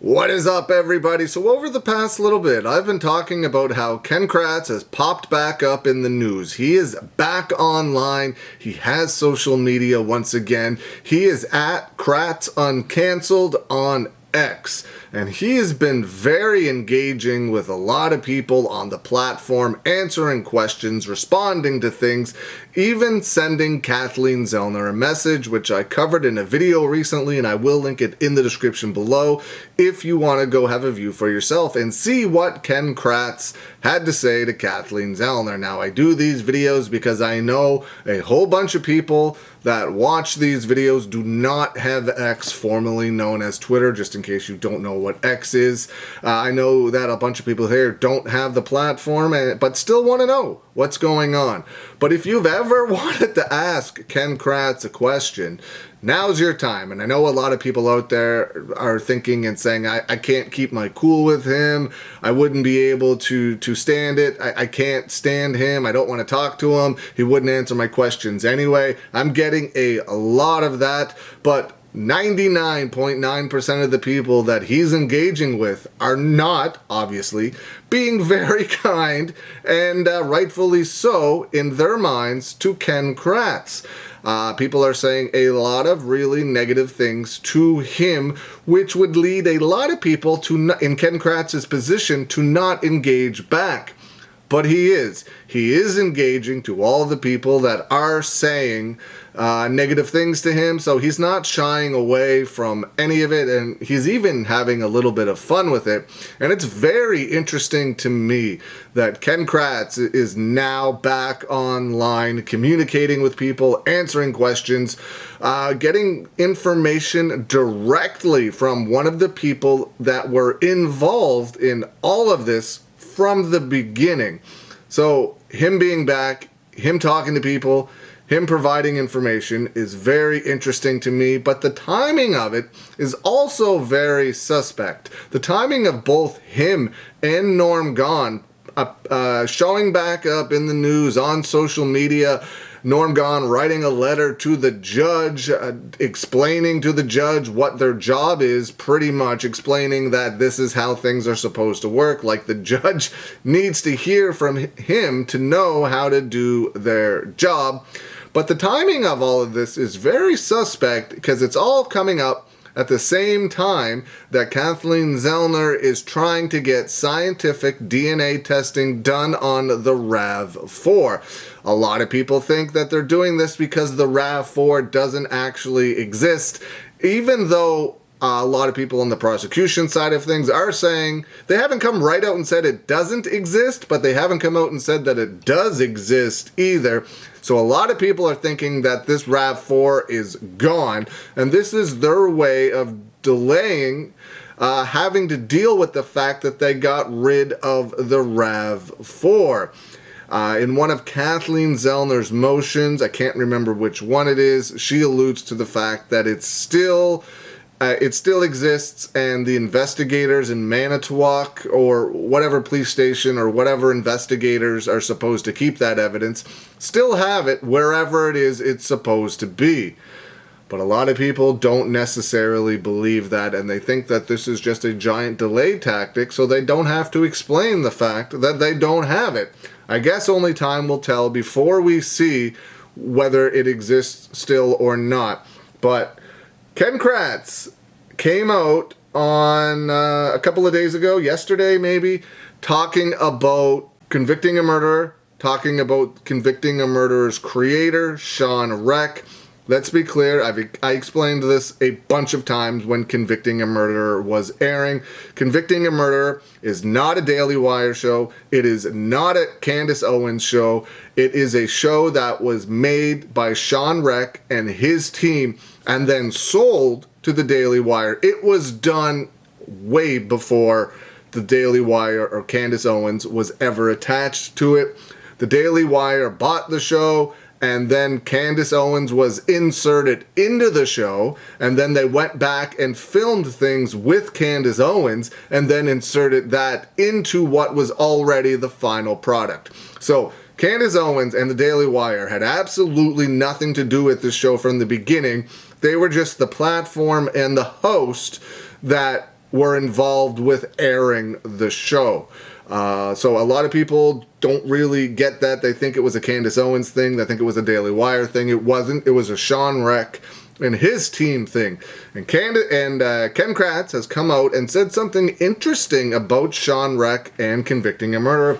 What is up, everybody? So over the past little bit, I've been talking about how Ken Kratz has popped back up in the news. He is back online. He has social media once again. He is at Kratz Uncancelled on X. And he has been very engaging with a lot of people on the platform, answering questions, responding to things, even sending Kathleen Zellner a message, which I covered in a video recently, and I will link it in the description below if you want to go have a view for yourself and see what Ken Kratz had to say to Kathleen Zellner. Now, I do these videos because I know a whole bunch of people that watch these videos do not have X, formerly known as Twitter, just in case you don't know what X is. I know that a bunch of people here don't have the platform, but still want to know what's going on. But if you've ever wanted to ask Ken Kratz a question, now's your time. And I know a lot of people out there are thinking and saying, I can't keep my cool with him. I wouldn't be able to stand it. I can't stand him. I don't want to talk to him. He wouldn't answer my questions anyway. I'm getting a lot of that, but 99.9% of the people that he's engaging with are not, obviously, being very kind, and rightfully so in their minds, to Ken Kratz. People are saying a lot of really negative things to him, which would lead a lot of people to, in Ken Kratz's position, to not engage back. But he is engaging to all the people that are saying negative things to him, so he's not shying away from any of it, and he's even having a little bit of fun with it. And it's very interesting to me that Ken Kratz is now back online, communicating with people, answering questions, getting information directly from one of the people that were involved in all of this from the beginning. So him being back, him talking to people, him providing information is very interesting to me, but the timing of it is also very suspect. The timing of both him and Gahn showing back up in the news on social media, Gahn writing a letter to the judge, explaining to the judge what their job is, pretty much explaining that this is how things are supposed to work, like the judge needs to hear from him to know how to do their job. But the timing of all of this is very suspect because it's all coming up at the same time that Kathleen Zellner is trying to get scientific DNA testing done on the RAV4. A lot of people think that they're doing this because the RAV4 doesn't actually exist, even though a lot of people on the prosecution side of things are saying they haven't come right out and said it doesn't exist, but they haven't come out and said that it does exist either. So a lot of people are thinking that this RAV4 is gone, and this is their way of delaying having to deal with the fact that they got rid of the RAV4. In one of Kathleen Zellner's motions, I can't remember which one it is, she alludes to the fact that it still exists, and the investigators in Manitowoc or whatever police station or whatever investigators are supposed to keep that evidence still have it wherever it is it's supposed to be. But a lot of people don't necessarily believe that, and they think that this is just a giant delay tactic so they don't have to explain the fact that they don't have it. I guess only time will tell before we see whether it exists still or not. But Ken Kratz came out on a couple of days ago, yesterday maybe, talking about Convicting a Murderer, talking about Convicting a Murderer's creator, Sean Reck. Let's be clear, I explained this a bunch of times when Convicting a Murderer was airing. Convicting a Murderer is not a Daily Wire show. It is not a Candace Owens show. It is a show that was made by Sean Reck and his team and then sold to the Daily Wire. It was done way before the Daily Wire or Candace Owens was ever attached to it. The Daily Wire bought the show, and then Candace Owens was inserted into the show, and then they went back and filmed things with Candace Owens and then inserted that into what was already the final product. So Candace Owens and the Daily Wire had absolutely nothing to do with this show from the beginning. They were just the platform and the host that were involved with airing the show. So a lot of people don't really get that. They think it was a Candace Owens thing. They think it was a Daily Wire thing. It wasn't. It was a Sean Reck and his team thing. And Ken Kratz has come out and said something interesting about Sean Reck and Convicting a Murderer.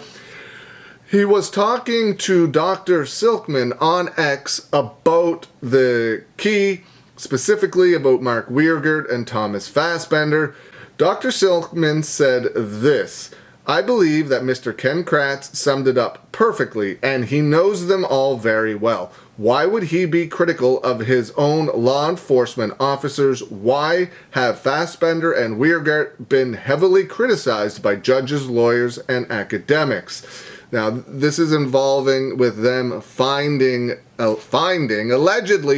He was talking to Dr. Silkman on X about the key, specifically about Mark Weirgert and Thomas Fassbender. Dr. Silkman said this: "I believe that Mr. Ken Kratz summed it up perfectly, and he knows them all very well. Why would he be critical of his own law enforcement officers? Why have Fassbender and Weirgert been heavily criticized by judges, lawyers, and academics?" Now, this is involving with them allegedly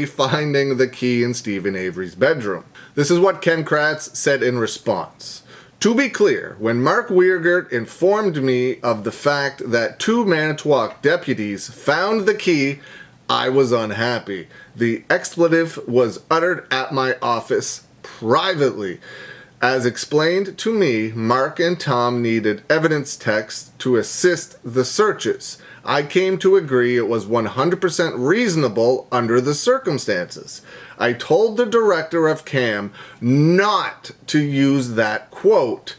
finding the key in Stephen Avery's bedroom. This is what Ken Kratz said in response. "To be clear, when Mark Weirgert informed me of the fact that 2 Manitowoc deputies found the key, I was unhappy. The expletive was uttered at my office privately. As explained to me, Mark and Tom needed evidence text to assist the searches. I came to agree it was 100% reasonable under the circumstances. I told the director of CAM not to use that quote,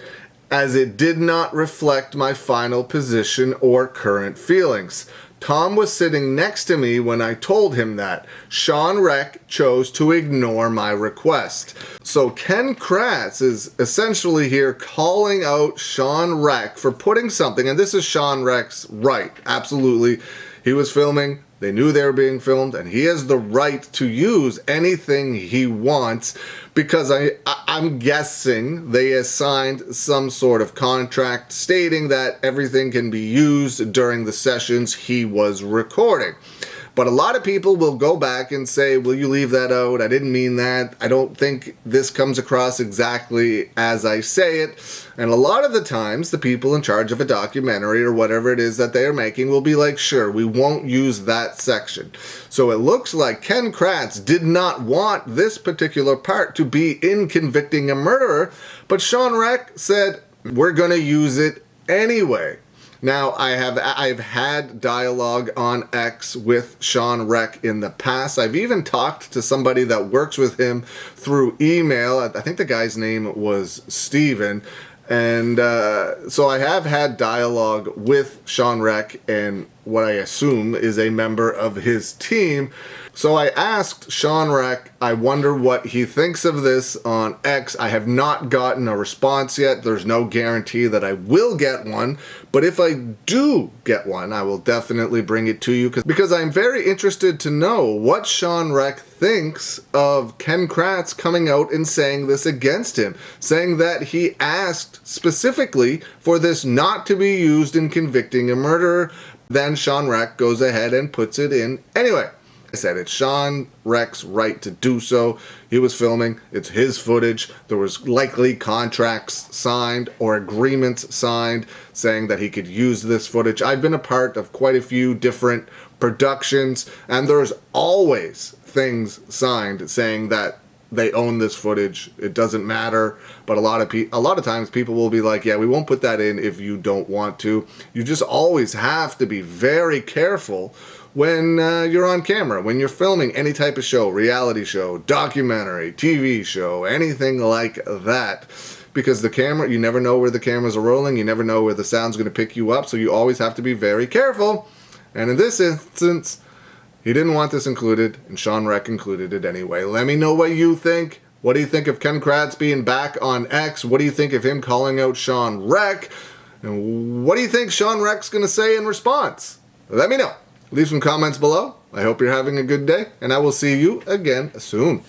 as it did not reflect my final position or current feelings. Tom was sitting next to me when I told him that. Sean Reck chose to ignore my request." So Ken Kratz is essentially here calling out Sean Reck for putting something, and this is Sean Reck's right, absolutely. He was filming, they knew they were being filmed, and he has the right to use anything he wants, because I'm guessing they assigned some sort of contract stating that everything can be used during the sessions he was recording. But a lot of people will go back and say, will you leave that out? I didn't mean that. I don't think this comes across exactly as I say it. And a lot of the times, the people in charge of a documentary or whatever it is that they are making will be like, sure, we won't use that section. So it looks like Ken Kratz did not want this particular part to be in Convicting a Murderer, but Sean Reck said, we're going to use it anyway. Now, I've had dialogue on X with Sean Reck in the past. I've even talked to somebody that works with him through email. I think the guy's name was Steven. And so I have had dialogue with Sean Reck and what I assume is a member of his team. So I asked Sean Reck, I wonder what he thinks of this on X. I have not gotten a response yet. There's no guarantee that I will get one. But if I do get one, I will definitely bring it to you because I'm very interested to know what Sean Reck thinks of Ken Kratz coming out and saying this against him, saying that he asked specifically for this not to be used in Convicting a Murderer. Then Sean Reck goes ahead and puts it in anyway. I said it's Sean Reck's right to do so. He was filming. It's his footage. There was likely contracts signed or agreements signed saying that he could use this footage. I've been a part of quite a few different productions, and there's always things signed saying that they own this footage. It doesn't matter. But a lot of times people will be like, yeah, we won't put that in if you don't want to. You just always have to be very careful when you're on camera, when you're filming any type of show, reality show, documentary, TV show, anything like that. Because the camera, you never know where the cameras are rolling, you never know where the sound's going to pick you up, so you always have to be very careful. And in this instance, he didn't want this included, and Sean Reck included it anyway. Let me know what you think. What do you think of Ken Kratz being back on X? What do you think of him calling out Sean Reck? And what do you think Sean Reck's going to say in response? Let me know. Leave some comments below. I hope you're having a good day, and I will see you again soon.